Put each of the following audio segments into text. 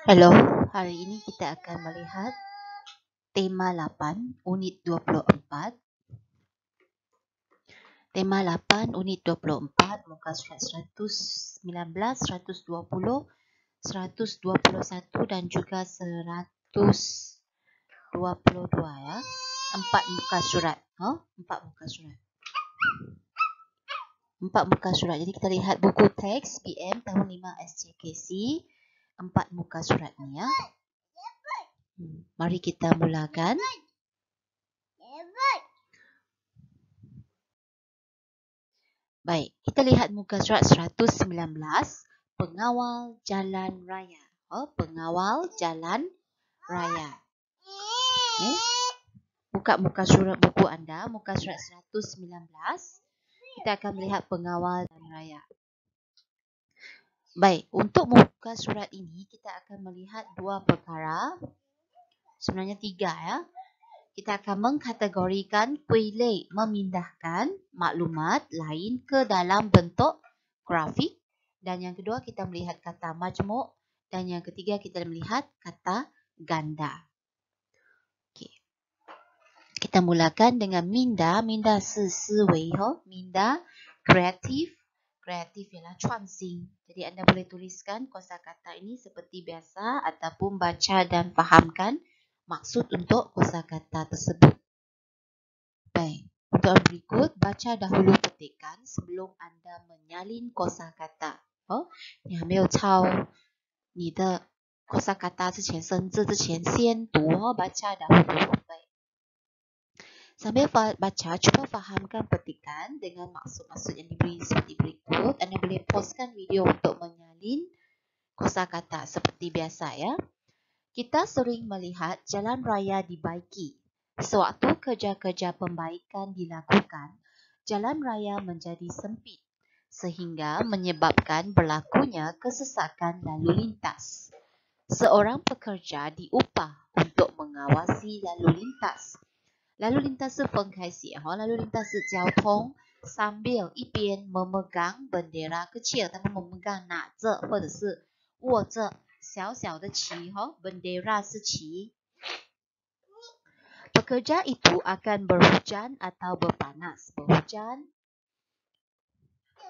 Halo, hari ini kita akan melihat tema 8, unit 24. Tema 8, unit 24, muka surat 119, 120, 121 dan juga 122 ya. 4 muka surat. 4 muka surat. 4 muka surat. Jadi kita lihat buku teks PM tahun 5 SJKC. 4 muka surat ni ya. Mari kita mulakan. Baik, kita lihat muka surat 119, pengawal jalan raya. Pengawal jalan raya. Buka muka surat buku anda, muka surat 119. Kita akan melihat pengawal jalan raya. Baik, untuk muka surat ini kita akan melihat dua perkara. Sebenarnya 3 ya. Kita akan mengkategorikan kuilai, memindahkan maklumat lain ke dalam bentuk grafik. Dan yang kedua kita melihat kata majmuk. Dan yang ketiga kita melihat kata ganda. Okay. Kita mulakan dengan minda. Minda si siwei. Minda kreatif. Kreatif ialah cuansing. Jadi anda boleh tuliskan kosakata ini seperti biasa ataupun baca dan fahamkan maksud untuk kosakata tersebut. Baik, untuk yang berikut, baca dahulu petikan sebelum anda menyalin kosakata. 你还没有抄你的 kosakata 之前，生字之前先读 baca dahulu. Baik. Sambil baca, cuba fahamkan petikan dengan maksud-maksud yang diberi seperti berikut. Anda boleh pauskan video untuk menyalin kosakata seperti biasa ya. Kita sering melihat jalan raya dibaiki. Sewaktu kerja-kerja pembaikan dilakukan, jalan raya menjadi sempit sehingga menyebabkan berlakunya kesesakan lalu lintas. Seorang pekerja diupah untuk mengawasi lalu lintas. Lalu lintas 是分开写 lalu lintas 是交通 sambil 一边 memegang bendera kecil 他们 memegang 拿着或者是握着小小的旗 bendera 是旗。Pekerja itu akan berhujan atau berpanas. Berhujan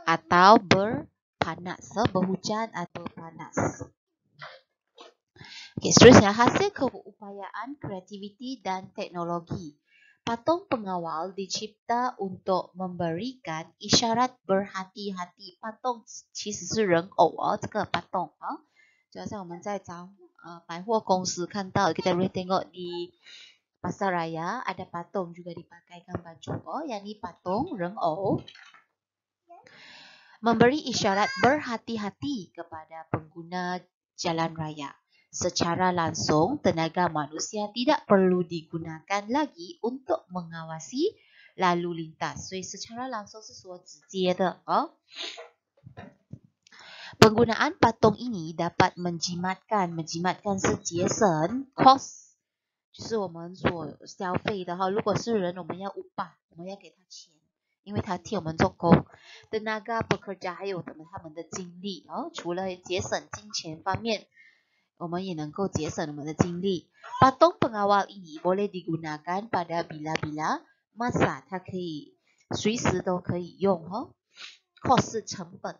atau berpanas. Berhujan atau berpanas. Okay, seterusnya, hasil keupayaan, kreativiti dan teknologi. Patung pengawal dicipta untuk memberikan isyarat berhati-hati. Patung 其实是人偶这个 patung 就好像我们在百货公司看到 kita boleh tengok di Pasar Raya ada patung juga dipakaikan baju. Yang ni patung rengou. Memberi isyarat berhati-hati kepada pengguna jalan raya. Secara langsung, tenaga manusia tidak perlu digunakan lagi untuk mengawasi lalu lintas. So, secara langsung 是说直接的 Penggunaan patung ini dapat menjimatkan. Menjimatkan 是节省 cost。就是我们所消费的如果是人我们要upah我们要给他钱因为他替我们做工 tenaga pekerja 还有他们的精力除了节省金钱方面我们也能够节省我们的精力 patung pengawal ini boleh digunakan pada bila-bila masa 它可以随时都可以用cost 是成本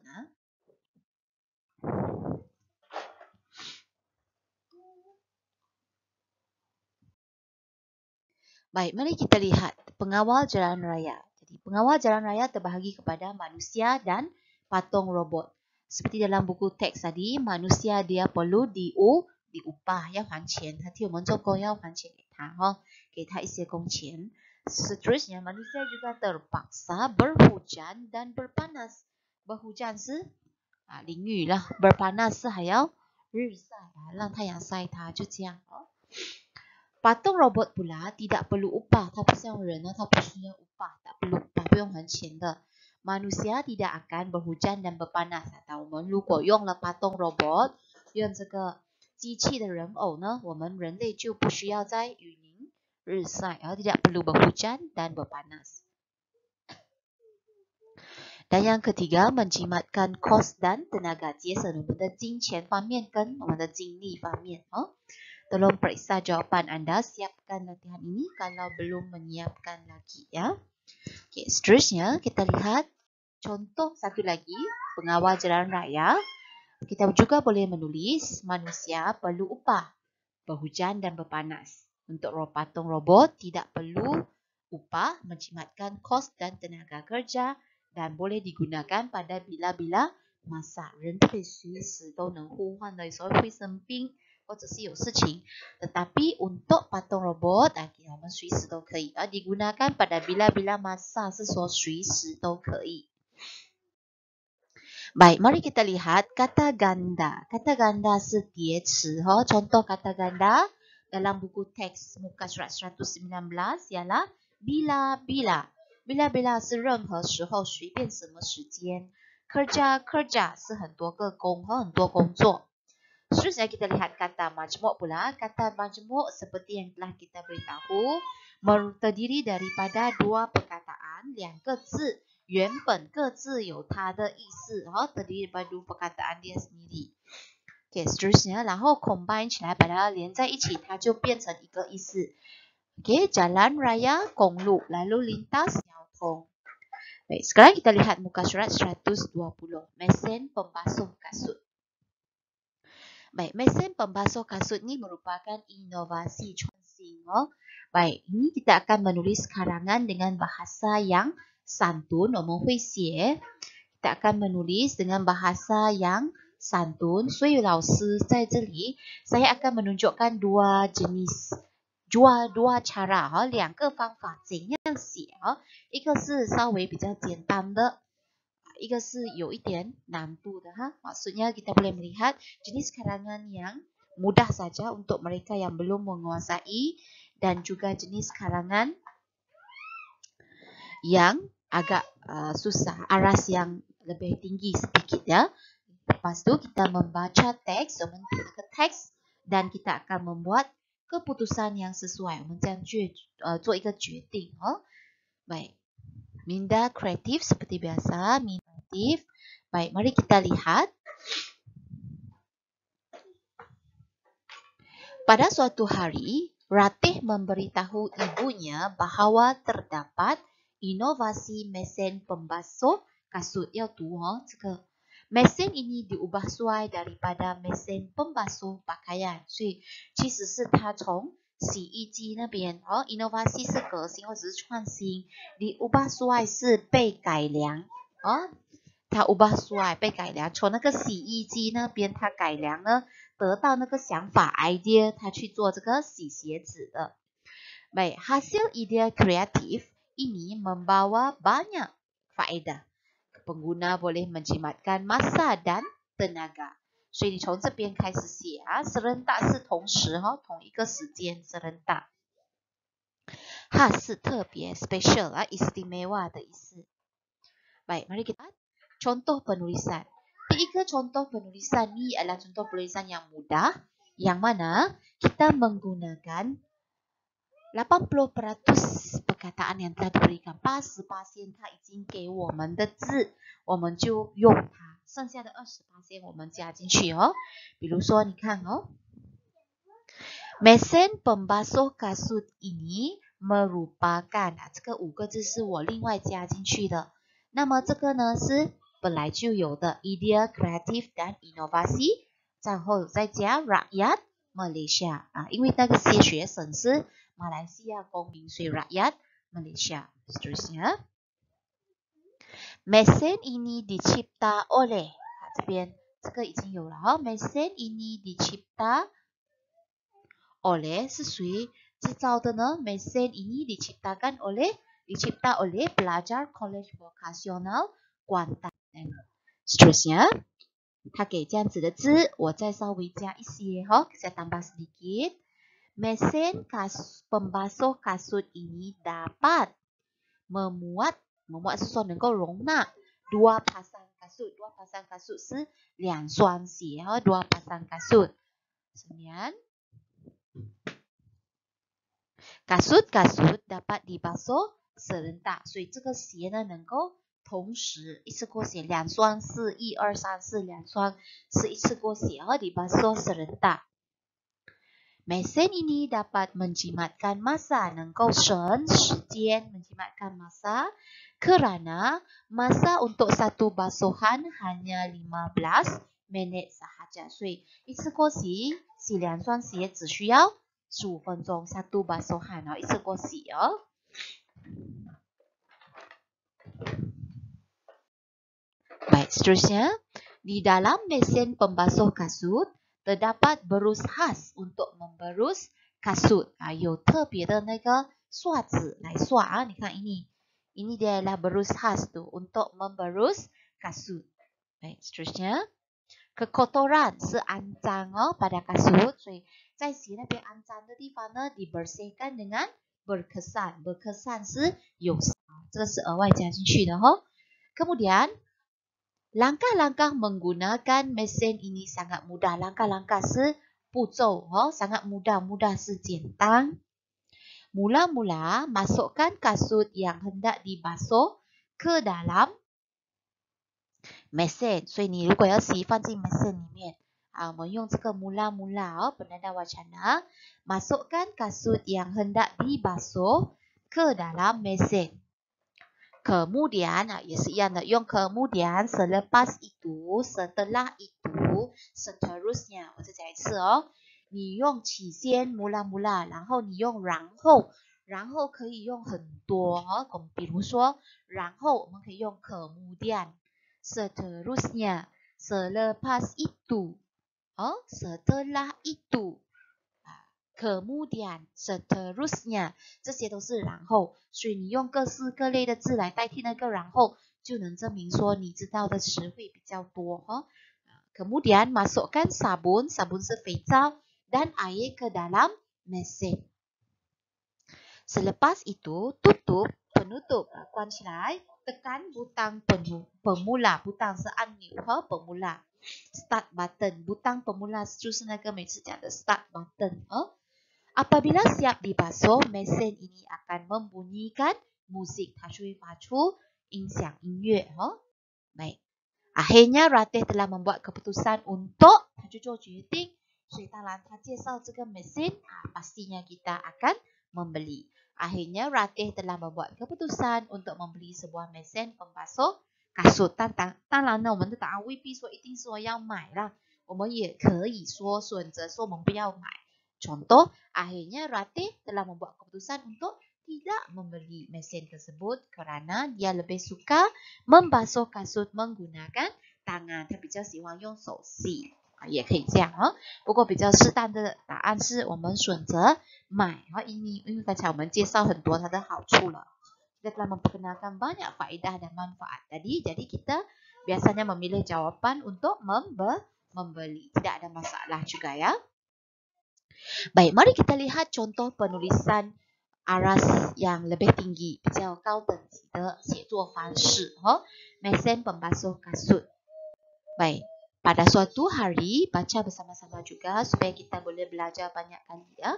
Baik, mari kita lihat pengawal jalan raya. Jadi, pengawal jalan raya terbahagi kepada manusia dan patung robot. Seperti dalam buku teks tadi, manusia dia perlu diupah, 要还钱，他替我们做工要还钱给他，给他一些工钱。Seterusnya, manusia juga terpaksa berhujan dan berpanas. Berhujan 是淋雨了，berpanas 是还要日晒让太阳晒它，就这样Patung robot pula tidak perlu upah. 它不像人它不需要 upah. Tak perlu upah, 不用还钱的。Manusia tidak akan berhujan dan berpanas. 但我们如果用了 patung robot, 用这个机器的人偶呢，我们人类就不需要在雨淋日晒，而 tidak perlu berhujan dan berpanas. Dan yang ketiga, menjimatkan kos dan tenaga. 节省我们的金钱方面跟我们的精力方面. Tolong periksa jawapan anda. Siapkan latihan ini kalau belum menyiapkan lagi ya. Okay, seterusnya kita lihat contoh satu lagi. Pengawal jalan raya. Kita juga boleh menulis manusia perlu upah. Berhujan dan berpanas. Untuk patung robot tidak perlu upah, menjimatkan kos dan tenaga kerja dan boleh digunakan pada bila-bila masa. 人会随时都能呼唤的，有时候会生病或者是有事情。Tetapi untuk patung robot, kita 我们随时都可以。digunakan pada bila-bila masa 是说随时都可以。Baik, mari kita lihat kata ganda. Kata ganda 是叠词。Contoh kata ganda dalam buku teks muka surat 119 ialah bila-bila. Bila-bila 是任何时候，随便什么时间。Kerja 是很多个工和很多工作。Seterusnya kita lihat kata majmuk pula. Kata majmuk seperti yang telah kita beritahu terdiri daripada dua perkataan, 两个字。原本各自有它的意思，terdiri daripada dua perkataan dia sendiri. Okay, seterusnya, 然后 combine 起来，把它连在一起，它就变成一个意思。Okay, jalan raya, 公路，lalu lintas, 交通。Baik, sekarang kita lihat muka surat 120, mesin pembasuh kasut. Baik, mesin pembasuh kasut ni merupakan inovasi 创新。Baik, ini kita akan menulis karangan dengan bahasa yang santun, 我们会写 kita akan menulis dengan bahasa yang santun. 所以老师在这里 saya akan menunjukkan dua jenis, dua cara 两个方法怎样写。一个是稍微比较简单的，一个是有一点难度的。Maksudnya kita boleh melihat jenis karangan yang mudah saja untuk mereka yang belum menguasai dan juga jenis karangan yang agak susah, aras yang lebih tinggi sedikit ya. Lepas tu kita membaca teks, 我们读这个 teks dan kita akan membuat keputusan yang sesuai. 我们这样做一个决定。Baik. Minda kreatif seperti biasa, Minda kreatif. Baik, mari kita lihat. Pada suatu hari, Ratih memberitahu ibunya bahawa terdapat inovasi mesin pembasuh kasut. 要读这个 mesin ini diubah suai daripada mesin pembasuh pakaian. 所以其实是它从洗衣机那边inovasi 是革新或者是创新， diubah suai 是被改良。它 ubah suai 被改良，从那个洗衣机那边它改良呢，得到那个想法 idea， 它去做这个洗鞋子的。Baik, hasil ide kreatif ini membawa banyak faedah. Pengguna boleh menjimatkan masa dan tenaga. 所以你从这边开始写serentak 是同时同一个时间 serentak。khas 是特别 special istimewa 的意思。Baik, mari kita contoh penulisan. Tiga contoh penulisan ni adalah contoh penulisan yang mudah, yang mana kita menggunakan 80% perkataan yang telah diberikan. 80% 它已经给我们的字，我们就用它。剩下的20% 我们加进去比如说，你看mesin pembasuh kasut ini merupakan 这个5个字是我另外加进去的。那么这个呢是本来就有的 idea kreatif dan inovasi， 然后再加 rakyat Malaysia 因为那个些学生是马来西亚公民，所以 rakyat Malaysia。 Seterusnya, mesin ini dicipta oleh 这边这个已经有了mesin ini dicipta oleh 是谁制造的呢？ mesin ini dicipta oleh pelajar College Vocational Kuantan。 Seterusnya, 他给这样子的字，我再稍微加一些saya tambah sedikit. Mesin pembasuh kasut ini dapat memuat 是说能够容纳 dua pasang kasut 是2双鞋dua pasang kasut。 Kemudian kasut dapat dibasuh serentak， 所以这个鞋呢能够同时一次过写2双是1 2 3 4 2双是一次过写dibasuh serentak. Mesin ini dapat menjimatkan masa, 能够省时间 menjimatkan masa kerana masa untuk satu basuhan hanya 15 minit sahaja. 所以一次过洗2双鞋只需要15分钟 satu basuhan 一次过洗 Baik, seterusnya di dalam mesin pembasuh kasut terdapat berus khas untuk memberus kasut. 有特别的那个刷子来刷 你看ini dia adalah berus khas tu untuk memberus kasut. Baik, seterusnya kekotoran 是肮脏 pada kasut. 所以在洗那边肮脏的地方呢 dibersihkan dengan berkesan. Berkesan 是有这个是额外加进去的 Kemudian langkah-langkah menggunakan mesin ini sangat mudah. Langkah-langkah 是步骤 sangat mudah. Mudah 是简单. Mula-mula masukkan kasut yang hendak dibasuh ke dalam mesin. 所以你如果要洗放进 mesin 里面我们用这个 mula-mula penanda wacana. Masukkan kasut yang hendak dibasuh ke dalam mesin. Kemudian 也是一样的，用 kemudian selepas itu, setelah itu, seterusnya. 我再讲一次你用起先 mula-mula， 然后你用然后可以用很多比如说然后我们可以用 kemudian, seterusnya, selepas itu, setelah itu, kemudian, seterusnya 这些都是然后，所以你用各式各类的字来代替那个然后，就能证明说你知道的词汇比较多Kemudian masukkan sabun 是肥皂 dan air ke dalam mesin. Selepas itu tutup, penutup 关起来 tekan butang pemula, butang 是按钮pemula. Start button, butang pemula 就是那个每次讲的 start button Apabila siap dibasuh, mesin ini akan membunyikan musik. 它就会发出音响音乐 Baik. Akhirnya Ratih telah membuat keputusan untuk 他就做决定。所以当然他介绍这个 mesin pastinya kita akan membeli. Akhirnya Ratih telah membuat keputusan untuk membeli sebuah mesin pembasuh kasut. 当然呢，我们的答案未必说一定说要买啦，我们也可以说选择说我们不要买。Contoh, akhirnya Ratih telah membuat keputusan untuk tidak membeli mesin tersebut kerana dia lebih suka membasuh kasut menggunakan tangan. 他比较喜欢用手洗也可以这样不过比较适当的答案是我们选择买因为刚才我们介绍很多它的好处了。Kita telah memperkenalkan banyak faedah dan manfaat tadi. Jadi kita biasanya memilih jawapan untuk membeli. Tidak ada masalah juga ya. Baik, mari kita lihat contoh penulisan aras yang lebih tinggi, 比较高等级的写作方式mesin pembasuh kasut. Baik, pada suatu hari baca bersama-sama juga supaya kita boleh belajar banyak kali ya.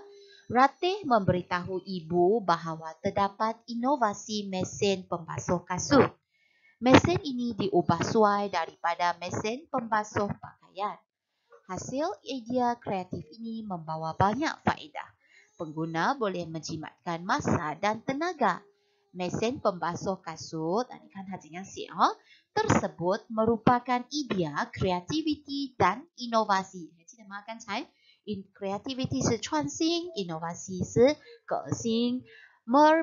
Ratih memberitahu ibu bahawa terdapat inovasi mesin pembasuh kasut. Mesin ini diubah suai daripada mesin pembasuh pakaian. Hasil idea kreatif ini membawa banyak faedah. Pengguna boleh menjimatkan masa dan tenaga. Mesin pembasuh kasut, ini kan hasilnya tersebut merupakan idea, kreativiti dan inovasi. 还记得吗？刚才 creativity 是创新 inovasi 是革新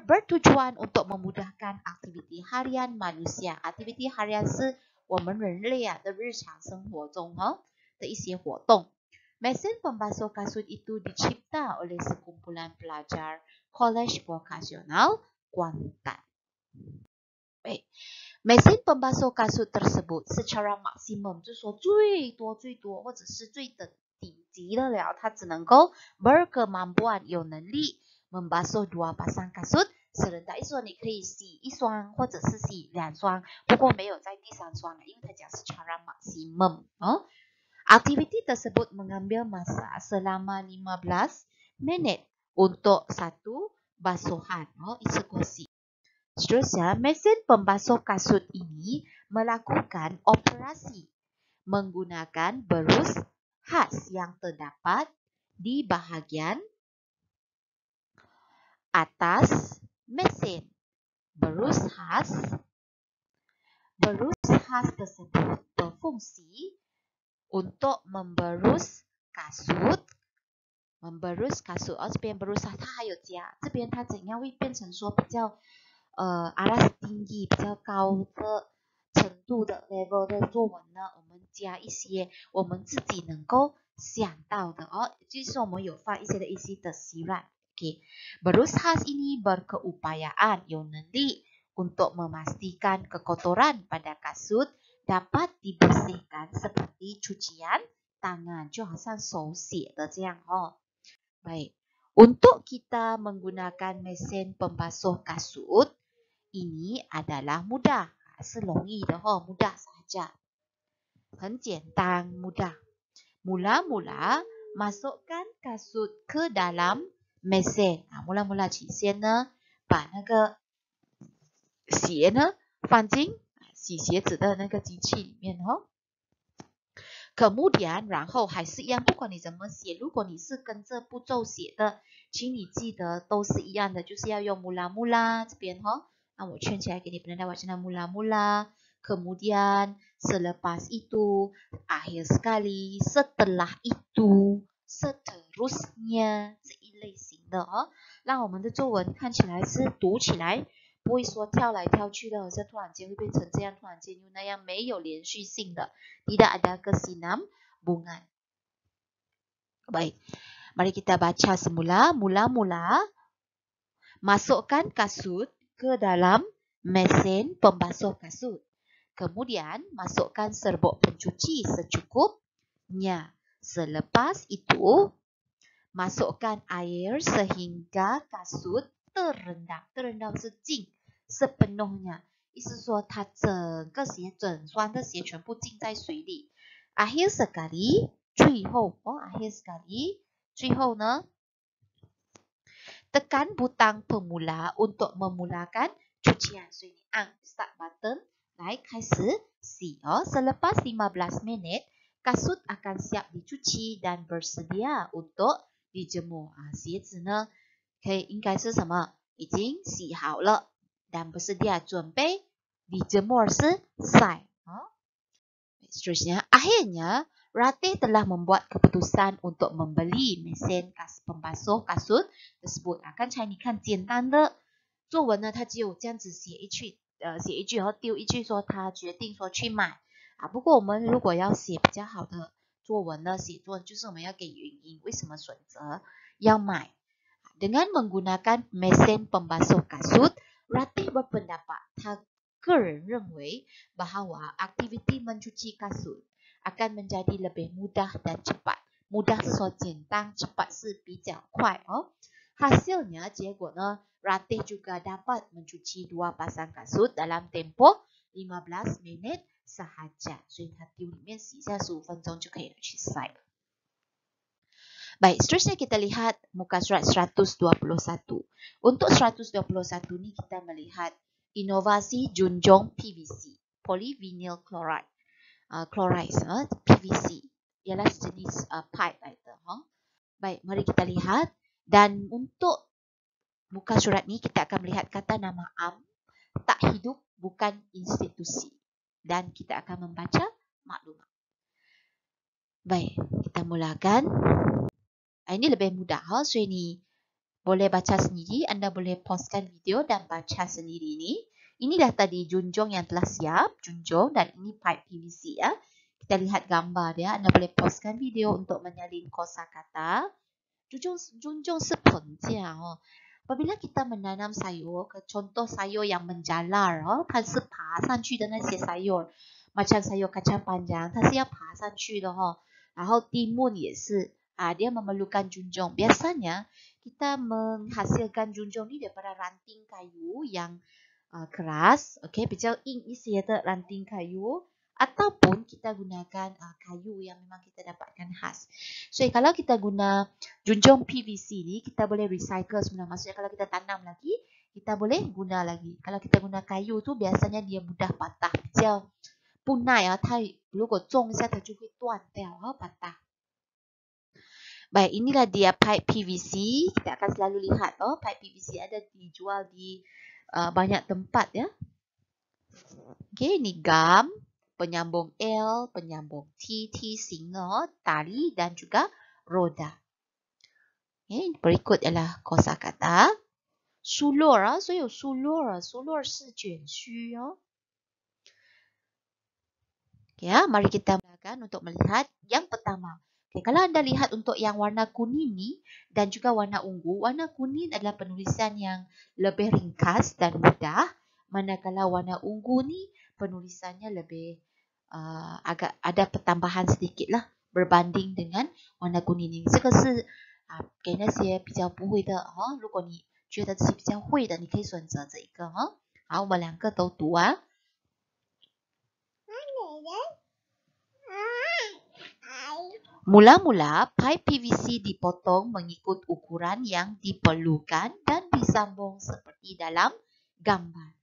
bertujuan untuk memudahkan aktiviti harian manusia. Aktiviti harian 是我们人类的日常生活中的一些活动。Mesin pembasuh kasut itu dicipta oleh sekumpulan pelajar Kolej Vokasional Kuantan. Baik, mesin pembasuh kasut tersebut secara maksimum 就是说最多或者是最顶级的了，它只能够 berkemampuan 有能力 membasuh 2 pasang kasut serentak 意思说你可以洗1双或者是洗2双，不过没有在第3双了，因为它讲 secara maksimum Aktiviti tersebut mengambil masa selama 15 minit untuk satu basuhan 一次过洗 Seterusnya, mesin pembasuh kasut ini melakukan operasi menggunakan berus khas yang terdapat di bahagian atas mesin. Berus khas tersebut berfungsi untuk memberus kasut。这边berus它还有加，这边它怎样会变成说比较alas tinggi 比较高的程度的 level 的作文呢？我们加一些我们自己能够想到的就是我们有放一些的isi tersirat。Okay. Berus khas ini berkeupayaan, 有能力 untuk memastikan kekotoran pada kasut dapat dibersihkan seperti cucian tangan， 就好像手写的这样Baik, untuk kita menggunakan mesin pembasuh kasut ini adalah mudah， 是容易的mudah saja， 很简单 mudah。 Mula-mula masukkan kasut ke dalam mesin。 mula-mula 起先呢，把那个鞋呢放进洗鞋子的那个机器里面Kemudian， 然后还是一样，不管你怎么写，如果你是跟着步骤写的，请你记得都是一样的，就是要用 mula-mula 这边那我圈起来给你，penanda wacana mula-mula， kemudian selepas itu, akhir sekali, setelah itu, seterusnya 这一类型的让我们的作文看起来是读起来不会说跳来跳去的，好像突然间会变成这样，突然间又那样，没有连续性的， tidak ada kesinambungan。 Baik, mari kita baca semula. Mula-mula masukkan kasut ke dalam mesin pembasuh kasut. Kemudian masukkan serbuk pencuci secukupnya. Selepas itu masukkan air sehingga kasut terendam. Terendam 是浸 sepenuhnya， 意思说它整个鞋整双的鞋全部浸在水里。Akhir sekali， 最后akhir sekali， 最后呢 tekan butang pemula untuk memulakan cucian， 所以你按 start button 来开始洗Selepas 15 minit kasut akan siap dicuci dan bersedia untuk dijemur。 鞋子呢应该是什么？已经洗好了 dan bersedia 准备 dijemur selesai。 Seterusnya, akhirnya Ratih telah membuat keputusan untuk membeli mesin pembasuh kasut tersebut。 刚才你看简单的作文呢，他只有这样子写一句然后丢一句说他决定说去买不过我们如果要写比较好的作文呢，写作就是我们要给原因，为什么选择要买。Dengan menggunakan mesin pembasuh kasut, Ratih berpendapat 他个人认为 bahawa aktiviti mencuci kasut akan menjadi lebih mudah dan cepat。 mudah 是说简单， cepat 是比较快Hasilnya 结果呢 Ratih juga dapat mencuci 2 pasang kasut dalam tempoh 15 minit sahaja。 所以他丢里面洗一下15分钟就可以去晒了。Baik, seterusnya kita lihat muka surat 121. Untuk 121 ni kita melihat inovasi junjung PVC, polyvinyl chloride. Chloride, PVC, ialah sejenis pipe itu. Baik, mari kita lihat. Dan untuk muka surat ni kita akan melihat kata nama am, tak hidup, bukan institusi. Dan kita akan membaca maklumat. Baik, kita mulakan. Ini lebih mudah, so ini boleh baca sendiri, anda boleh pauskan video dan baca sendiri ni. Inilah tadi junjung yang telah siap, junjung, dan ini pipe PVC ya. Kita lihat gambar dia, anda boleh pauskan video untuk menyalin kosakata. Junjung sepenjia Apabila kita menanam sayur, contoh sayur yang menjalar 它是爬上去的那些 sayur, macam sayur kacang panjang, 它是要爬上去的然后 timun 也是dia memerlukan junjung. Biasanya kita menghasilkan junjung ni daripada ranting kayu yang keras, okay, 比较硬一些的 ranting kayu, ataupun kita gunakan kayu yang memang kita dapatkan khas. So kalau kita guna junjung PVC ni, kita boleh recycle sebenarnya. Maksudnya kalau kita tanam lagi, kita boleh guna lagi. Kalau kita guna kayu tu biasanya dia mudah patah. 比较不耐啊，它如果重一下它就会断掉啊，patah. Baik, inilah dia pipe PVC. Kita akan selalu lihat pipe PVC ada dijual di banyak tempat ya. Okey, ini gam, penyambung L, penyambung T, singa, tali dan juga roda. Okay, berikut ialah kosakata. Sulur, so有 sulur. Sulur 是卷须哦。Okay, mari kita mulakan untuk melihat yang pertama. Okay, kalau anda lihat untuk yang warna kuning ni dan juga warna ungu, warna kuning adalah penulisan yang lebih ringkas dan mudah. Manakala warna ungu ni penulisannya lebih agak ada pertambahan sedikit lah berbanding dengan warna kuning ni. 这个是给那些比较不会的如果你觉得自己比较会的，你可以选择这一个好，我们两个都读啊。Mula-mula, pipe PVC dipotong mengikut ukuran yang diperlukan dan disambung seperti dalam gambar.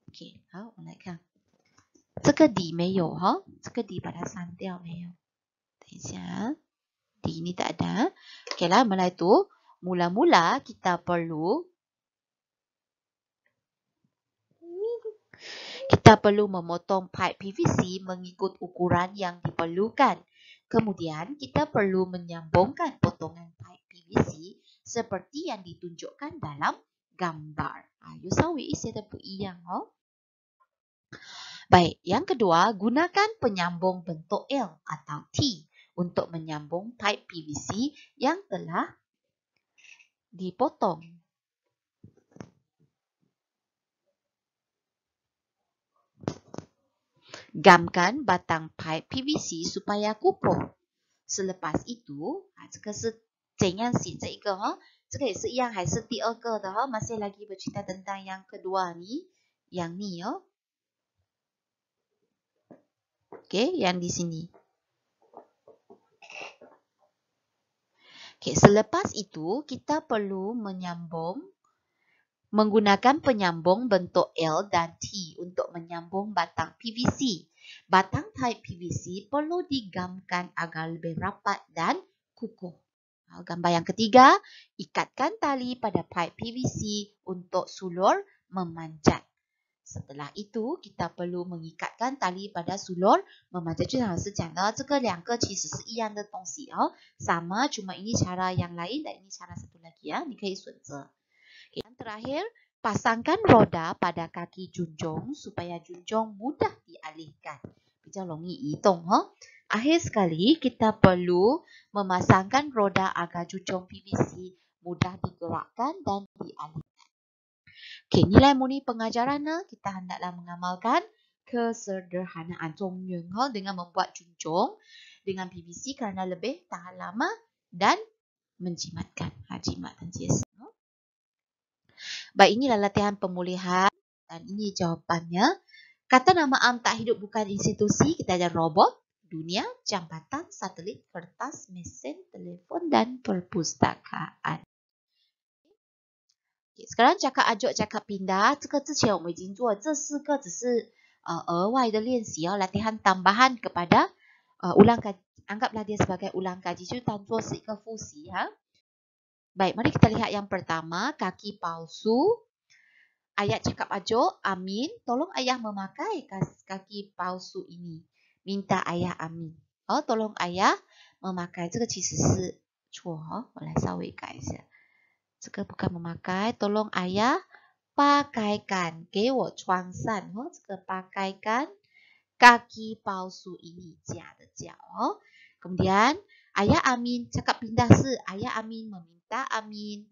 Okey, 好，我们来看。这个底没有这个底把它删掉没有？等一下，底ini tak ada. Okeylah, mulai tu. Mula-mula kita perlu memotong pipe PVC mengikut ukuran yang diperlukan. Kemudian kita perlu menyambungkan potongan pipe PVC seperti yang ditunjukkan dalam gambar. 有稍微一些的不一样Baik, yang kedua, gunakan penyambung bentuk L atau T untuk menyambung pipe PVC yang telah dipotong. Gamkan batang pipe PVC supaya kukuh. Selepas itu, 这个是怎样写这一个这个也是一样，还是第二个的masih lagi bercerita tentang yang kedua ni, yang ni Okey, yang di sini. Okey, selepas itu kita perlu menggunakan penyambung bentuk L dan T untuk menyambung batang PVC. Batang pipe PVC perlu digamkan agar lebih rapat dan kukuh. Gambar yang ketiga, ikatkan tali pada pipe PVC untuk sulur memanjat. Setelah itu, kita perlu mengikatkan tali pada sulur memanjat. 就像老师讲的，这个两个其实是一样的东西sama, cuma ini cara yang lain dan ini cara satu lagi你可以选择。Yang terakhir, pasangkan roda pada kaki junjung supaya junjung mudah dialihkan. 比较容易移动Akhir sekali, kita perlu memasangkan roda agar junjung PVC mudah digerakkan dan dialihkan. Okey, nilai murni pengajaran kita hendaklah mengamalkan kesederhanaan Zongyuan dengan membuat junjung dengan PVC kerana lebih tahan lama dan menjimatkan. Jimat dan jimat. Baik, inilah latihan pemulihan dan ini jawapannya. Kata nama am tak hidup bukan institusi, kita ada robot, dunia, jambatan, satelit, kertas, mesin, telefon dan perpustakaan. Sekarang cakap ajak, cakap pindah. 这个之前我们已经做，这四个只是额外的练习latihan tambahan kepada ulang kaji. Anggaplah dia sebagai ulang kaji, 就当作是一个复习Baik, mari kita lihat yang pertama, kaki palsu. Ayat cakap ajuk, Amin, tolong ayah memakai kaki palsu ini. Minta ayah Amin. Tolong ayah memakai. 这个其实是错我来稍微改一下。这个 bukan memakai, tolong ayah pakaikan. 给我穿上这个 pakaikan kaki palsu ini, 假的脚Kemudian ayah Amin cakap pindah是 ayah Amin meminta Amin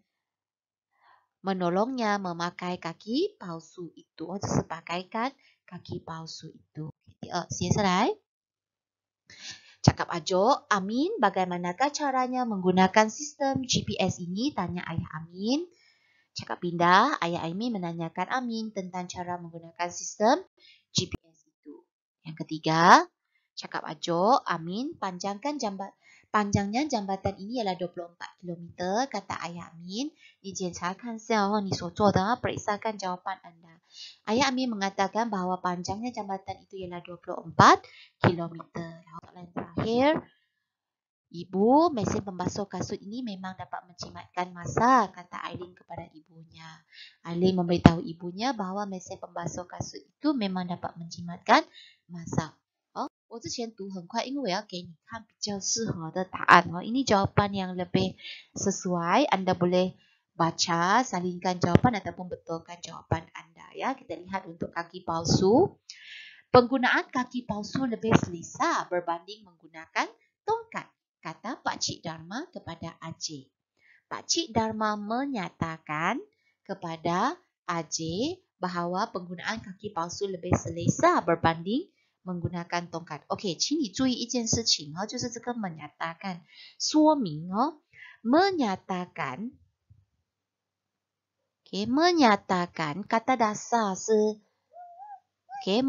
menolongnya memakai kaki palsu itu. 就是 pakaikan kaki palsu itu. 接下来 cakap ajuk, Amin, bagaimanakah caranya menggunakan sistem GPS ini? Tanya ayah Amin. Cakap pindah, ayah Amin menanyakan Amin tentang cara menggunakan sistem GPS itu. Yang ketiga, cakap ajuk, Amin, panjangkan Panjangnya jambatan ini ialah 24 km, kata Ayah Amin. 你检查看下你所做的 periksakan jawapan anda. Ayah Amin mengatakan bahawa panjangnya jambatan itu ialah 24 km. Soalan terakhir. Ibu, mesin pembasuh kasut ini memang dapat menjimatkan masa, kata Aileen kepada ibunya. Aileen memberitahu ibunya bahawa mesin pembasuh kasut itu memang dapat menjimatkan masa. 我之前读很快，因为我要给你看比较适合的答案。Ini jawapan yang lebih sesuai. Anda boleh baca, salingkan jawapan ataupun betulkan jawapan anda. Ya, kita lihat untuk kaki palsu. Penggunaan kaki palsu lebih selesa berbanding menggunakan tongkat, kata Pak Cik Dharma kepada Ajay. Pak Cik Dharma menyatakan kepada Ajay bahawa penggunaan kaki palsu lebih selesa berbanding menggunakan tongkat. Okey, 请你注意一件事情就是这个 menyatakan 说明menyatakan. Okey, menyatakan kata dasar是 okey,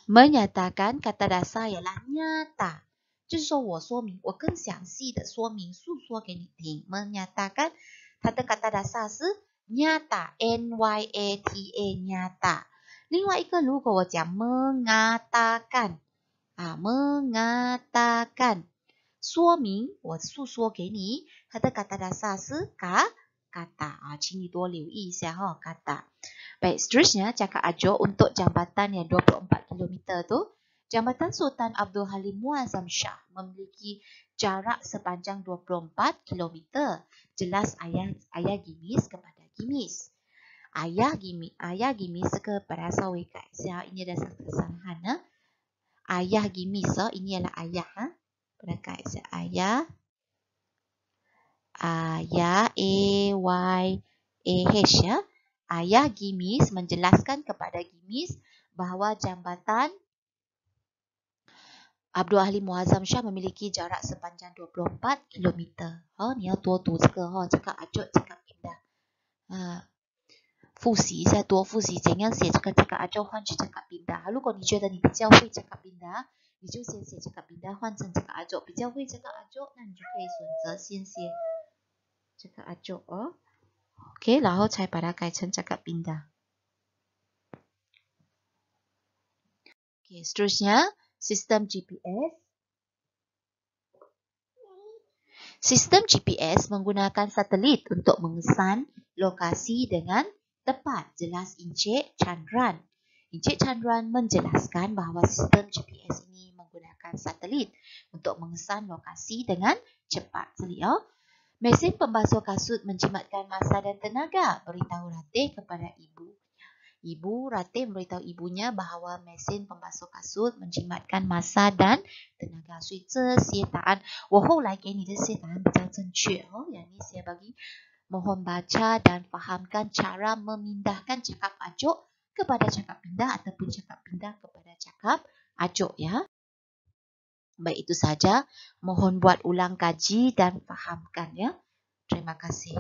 menyatakan kata dasar ialah nyata. 就是说我说明，我更详细的说明诉说给你听。menyatakan 它的 kata dasar 是 nyata, N-Y-A-T-A, nyata. 另外一个，如果我讲 mengatakan, mengatakan, 说明我诉说给你，它的 kata dasar 是 kata. 请你多留意一下kata. Baik, seterusnya cakap ajuk untuk jambatan yang 24 km tu. Jambatan Sultan Abdul Halim Muazzam Shah memiliki jarak sepanjang 24 km. Jelas ayah Gimis kepada Gimis. Ayah Gimis kepada Sawikai. Ini ada kesalahan. Ayah Gimis, ini adalah ayah. Pada kait ayah. Ayah A-Y-A-H ya. Ayah Gimis menjelaskan kepada Gimis bahawa jambatan Abdul Halim Muazzam Shah memiliki jarak sepanjang 24 km. 你要多读这个cakap ajuk, cakap pindah. 复习一下，多复习怎样写这个cakap ajuk 换去cakap pindah. 如果你觉得你比较会cakap pindah, 你就先写cakap pindah 换成cakap ajuk. 比较会cakap ajuk，那你就可以选择先写cakap ajuk OK， 然后才把它改成cakap pindah. OK， seterusnya sistem GPS. Sistem GPS menggunakan satelit untuk mengesan lokasi dengan tepat. Jelas Encik Chandran. Encik Chandran menjelaskan bahawa sistem GPS ini menggunakan satelit untuk mengesan lokasi dengan cepat. Mesin pembasuh kasut menjimatkan masa dan tenaga. Beritahu Ratih kepada ibu. Ratih memberitahu ibunya bahawa mesin pembasuh kasut menjimatkan masa dan tenaga. 所以这些答案我后来给你的这些答案比较正确yang ini saya bagi mohon baca dan fahamkan cara memindahkan cakap ajuk kepada cakap pindah ataupun cakap pindah kepada cakap ajuk ya. Baik, itu saja. Mohon buat ulang kaji dan fahamkan ya. Terima kasih.